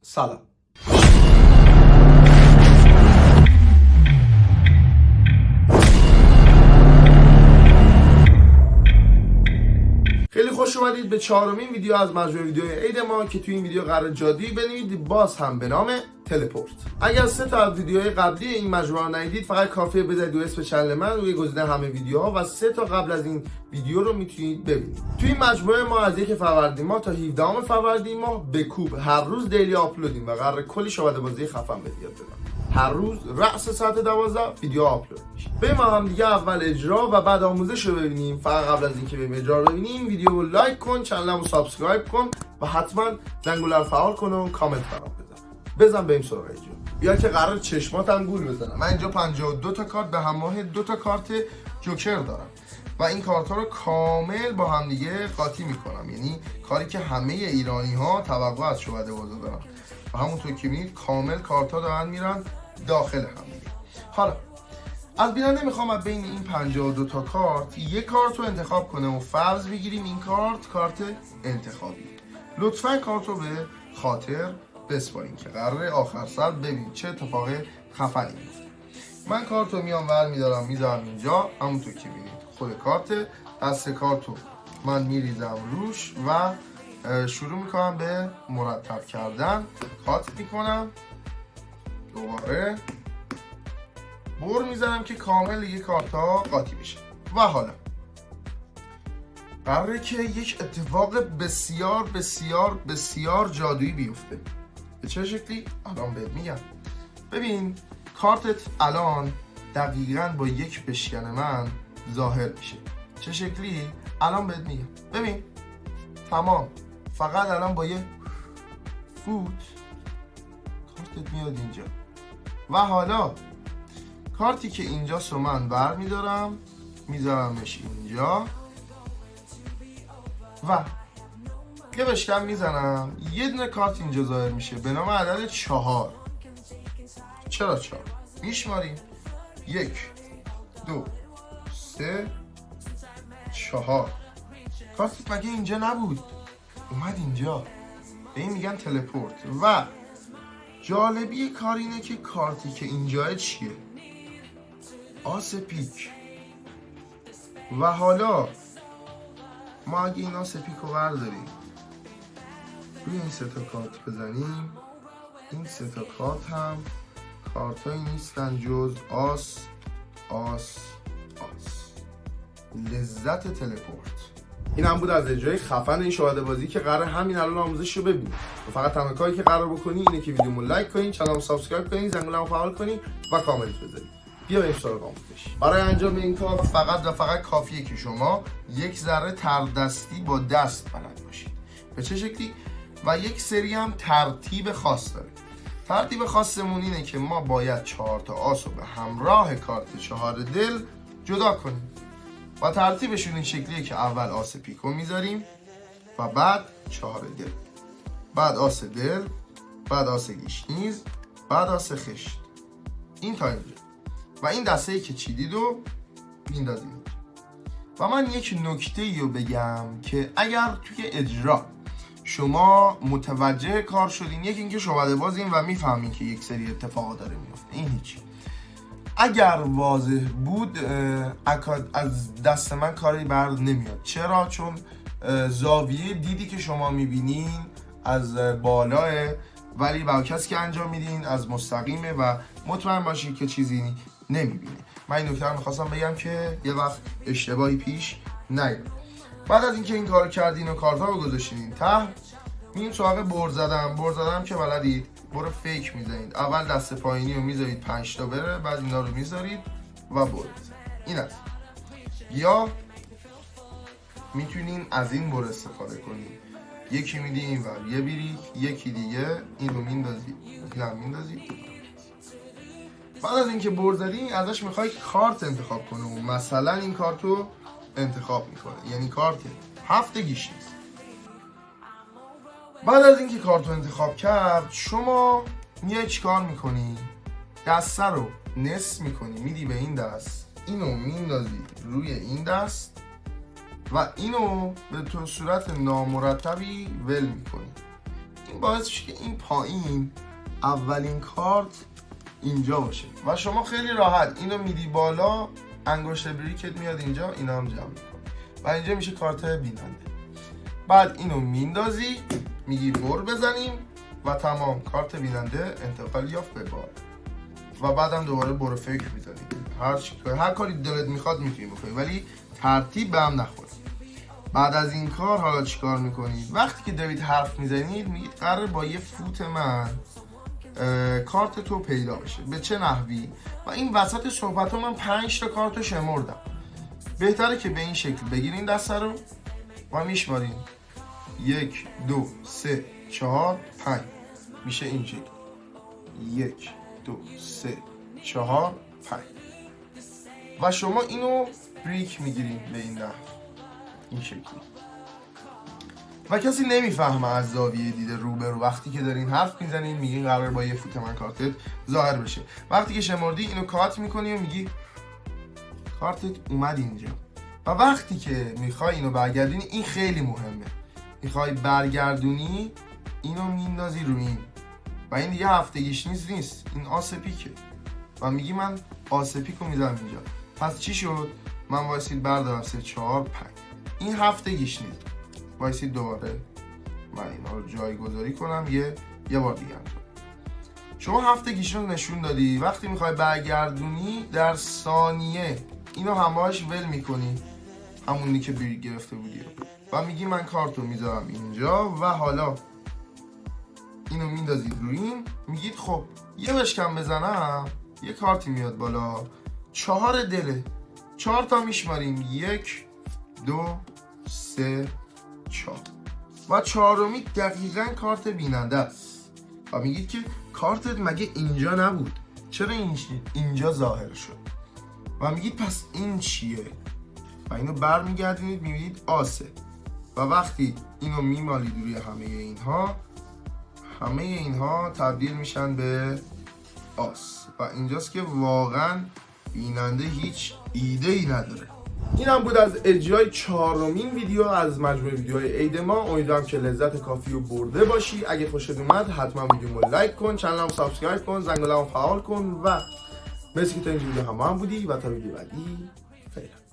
سلام. خیلی خوش اومدید به چهارمین ویدیو از مجموعه ویدیوهای عید ما که توی این ویدیو قرار جادویی ببینید، باز هم به نام تلپورت. اگر 3 تا از ویدیوهای قبلی این مجموعه رو ندیدید فقط کافیه بزنید اسم چنل من روی گزینه همه ویدیوها و 3 تا قبل از این ویدیو رو میتونید ببینید. توی این مجموعه ما از 1 فروردین ماه تا 17 فروردین ماه به کوب هر روز دیلی آپلودیم و قرار کلی شواهد بازی خفن به یاد بدم. هر روز رأس ساعت 12 ویدیو آپلود میشه. بریم هم دیگه اول اجرا و بعد آموزش رو ببینیم. فقط قبل از اینکه بریم اجرا رو ببینیم ویدیو رو لایک کن، چنلمو سابسکرایب کن و حتما زنگوله رو فعال کن و کامنت برام بزن بریم سراغ اجرا. بیا که قرار چشماتم گول بزنم. من اینجا 52 تا کارت به همراه 2 تا کارت جوکر دارم و این کارت ها رو کامل با هم دیگه قاطی میکنم، یعنی کاری که همه ایرانی ها توقع از شعبده بازی دارن و همونطور که میبینید کامل کارت ها دارن میرن داخل هم دیگه. حالا از بیننده میخوام بین این 52 تا کارت یک کارت رو انتخاب کنه و فرض بگیریم این کارت انتخابی. لطفا کارت رو به خاطر بسپارین که قراره آخر سر ببینید چه اتفاق خفنی میفته. من کارت رو میام ور میدارم میذارم اینجا، همونطور که میبینید خود کارت. دست کارت رو من میریزم روش و شروع میکنم به مرتب کردن. کات میکنم، دوباره بر میزنم که کامل دیگه کارت ها قاطی بشه. و حالا قراره که یک اتفاق بسیار بسیار بسیار جادویی بیفته. به چه شکلی؟ الان بهت میگم. ببین کارتت الان دقیقاً با یک بشکن من ظاهر میشه. چه شکلی؟ الان بهت میگم. ببین تمام، فقط الان با یه فوت کارتت میاد اینجا. و حالا کارتی که اینجاست رو من بر میدارم میذارمش اینجا و یه بشکن میزنم، یه دونه کارت اینجا ظاهر میشه به نام عدد 4. چرا 4؟ میشماریم 1 2 3 4. کارتت مگه اینجا نبود؟ اومد اینجا. به این میگن تلپورت. و جالبی کار اینه که کارتی که اینجا چیه؟ آس پیک. و حالا ما اگه این آس پیک رو برداریم روی این 3 تا کارت بزنیم، این 3 تا کارت هم کارت هایی نیستن جز آس آس آس. لذت تلپورت. این هم بود از اجرای خفن این شواهد بازی که قرار همین الان آموزش رو ببینید. و فقط تنها کاری که قرار بکنی اینه که ویدیومو لایک کنین، چنلمو سابسکرایب کنین، زنگوله‌مو فعال کنین و کامنت بذارید. بیا بریم سراغ آموزش. برای انجام این کار فقط و فقط کافیه که شما یک ذره تردستی با دست بلد باشید. به چه شکلی؟ و یک سری هم ترتیب خاص داره. ترتیب خاصمون اینه که ما باید 4 تا آس رو به همراه کارت 4 دل جدا کنیم و ترتیبشون این شکلیه که اول آس پیکو میذاریم و بعد 4 دل، بعد آس دل، بعد آس گیشنیز، بعد آس خشت. این تا اینجا. و این دسته‌ای که چیدید رو میندازیم. و من یک نکته رو بگم که اگر توی اجرا شما متوجه کار شدین، یکی اینکه شعبده بازین و میفهمین که یک سری اتفاقات داره میفته، این هیچ. اگر واضح بود از دست من کاری بر نمیاد. چرا؟ چون زاویه دیدی که شما میبینین از بالاه، ولی با کسی که انجام میدین از مستقیمه و مطمئن باشید که چیزی نمیبینی. من این نکته رو میخواستم بگم که یه وقت اشتباهی پیش نیاد. بعد از اینکه این کارو کردین و کارتا رو گذاشتین ته، میریم سراغ بر زدن که بلدید. برو فیک میزنید. اول دست پایینی رو میذارید 5 تا بره، بعد اینا رو میذارید و بر این است. یا میتونین از این بر استفاده کنید. یکی میدی اینور یه بیریک، یکی دیگه این رو میندازید، اینم میندازید. بعد از اینکه بر زدین ازش میخوای کارت انتخاب کنه و مثلا این کارت رو انتخاب میکنه، یعنی کارت 7 گیشنیز. بعد از اینکه کارت رو انتخاب کرد شما میای چیکار میکنی؟ دسته رو نصف میکنی، میدی به این دست، اینو میندازی روی این دست و اینو به تو صورت نامرتبی ول میکنی. این باعث میشه که این پایین اولین کارت اینجا باشه و شما خیلی راحت اینو میدی بالا، انگشت بریکت میاد اینجا، اینا هم جمع میکنه و اینجا میشه کارت بیننده. بعد اینو میندازی، میگی بر بزنیم و تمام، کارت بیننده انتقال یافت به بار. و بعدم دوباره برو فکر میزنی، هر کاری دلت میخواد میتونی بکنی، ولی ترتیب به هم نخوره. بعد از این کار حالا چیکار میکنید؟ وقتی که دارید حرف میزنید میگید قرار با یه فوت من کارت تو پیدا بشه. به چه نحوی؟ و این وسط صحبت ها من 5 تا کارت رو شمردم. بهتره که به این شکل بگیرین دست رو و میشمارین 1 2 3 4 5 میشه این شکل 1 2 3 4 5 و شما اینو بریک میگیرین به این نحو، این شکلی و کسی نمیفهمه از زاویه دید روبرو. وقتی که دارین حرف میزنین میگین قرار با یه فوت من کارتت ظاهر بشه. وقتی که شمردی اینو کات میکنی و میگی کارتت اومد اینجا. و وقتی که میخوای اینو برگردونی، این خیلی مهمه، میخوای برگردونی اینو میندازی روی این و این دیگه هفتگیش نیست، این آس پیکه و میگی من آس پیکو میذارم اینجا. پس چی شد؟ من وایسید بردارم 3 4 5 این هفتگیش نیست، وایسید دوباره من اینا رو جایگذاری کنم یه بار دیگه انجام. شما هفتگیش رو نشون دادی. وقتی میخوای برگردونی در ثانیه اینو همراهش ول میکنی، همونی که بریک گرفته بودی و میگی من کارتو میذارم اینجا و حالا اینو میندازید روی این، میگید خب یه بشکم بزنم یه کارتی میاد بالا، 4 دله، 4 تا میشماریم 1 2 3 4 و 4می دقیقاً کارت بیننده است و میگید که کارتت مگه اینجا نبود، چرا اینجا ظاهر شد؟ و میگید پس این چیه؟ و اینو برمیگردونید میبینید آسه و وقتی اینو میمالید روی همه اینها تبدیل میشن به آس و اینجاست که واقعا بیننده هیچ ایده ای نداره. این هم بود از اجرای 4مین ویدیو از مجموعه ویدیوهای عید ما. امیدوارم که لذت کافی رو برده باشی. اگه خوشت اومد حتما ویدیومو لایک کن، چنلمو سابسکرایب کن، زنگوله‌مو فعال کن و مثل که تا این ویدیو هم بودی و تا ویدیو بعدی فعلا.